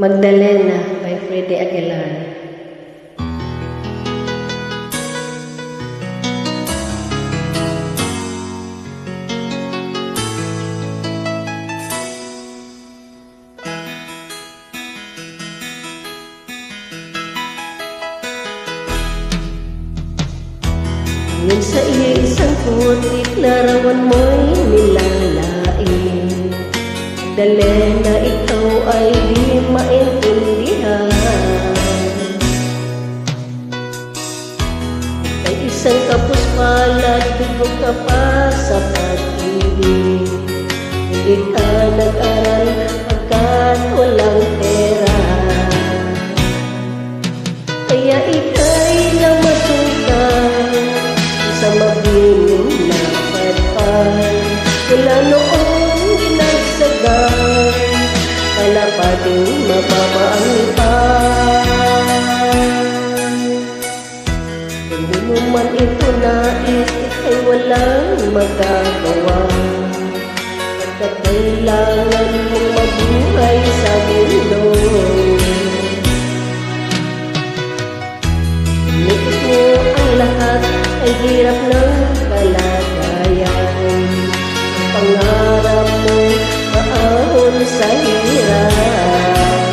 Magdalena by Freddy Aguilar. Ngayon sa isang putik, larawan mo'y nilalain. Magdalena, ikaw ay di maintindihan. May isang kapos palad, bigo ka pa sa pag-ibig. Hindi ka nag-aral pagkat walang pera. Kaya ika'y namasukan sa mabiling na padpad. Mula noon dinagsagan, kalapating mababa ang ipad. Hindi mo man ito nais, ay walang magagawa. Pagkat kailangan mong mabuhay sa mundo. Inikot mo ang lahat, ay hirap ng kalagayan. Ang pangarap mo, maahon sa hirap.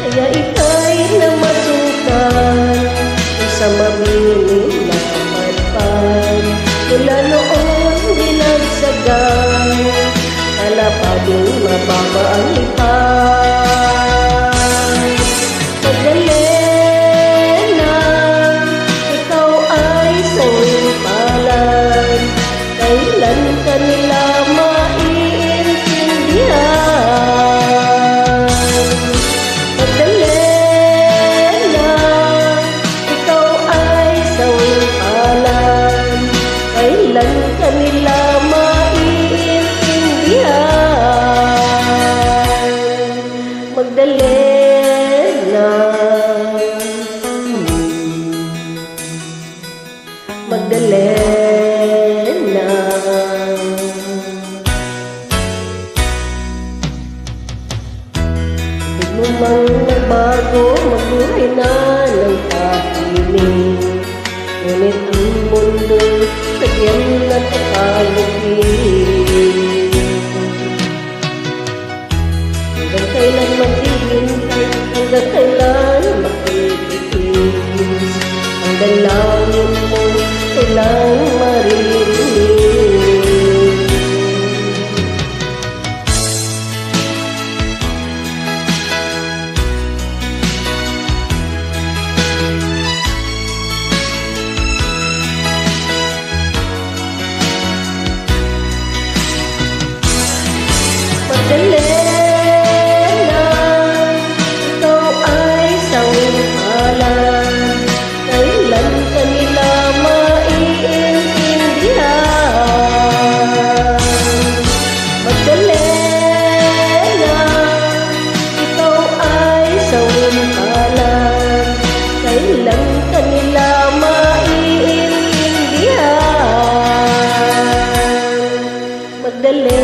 Kaya ika'y namasukan sa mabiling na padpad. Mula noon dinagsagan, kalapating mababa ang ipad. Magdalena, ikaw ay sawing palad. Kailan ka nila maiintindihan? Magdalena, ikaw ay sawing palad. Kailan ka nila maiintindihan? Magdalena, Magdalena. Di mo mang nagbago, mabuhay na ng tahimik. Ngunit ang mundo, sagyan at kapalugin. Hanggang kailan maghihintay, hanggang kailan makikitiis. Ang dalangin mo, kailang maririnig. Magdalena, ikaw ay sawing palad. Kailan ka nila maiintindihan? Magdalena, ikaw ay sawing palad. Kailan ka nila maiintindihan? Magdalena.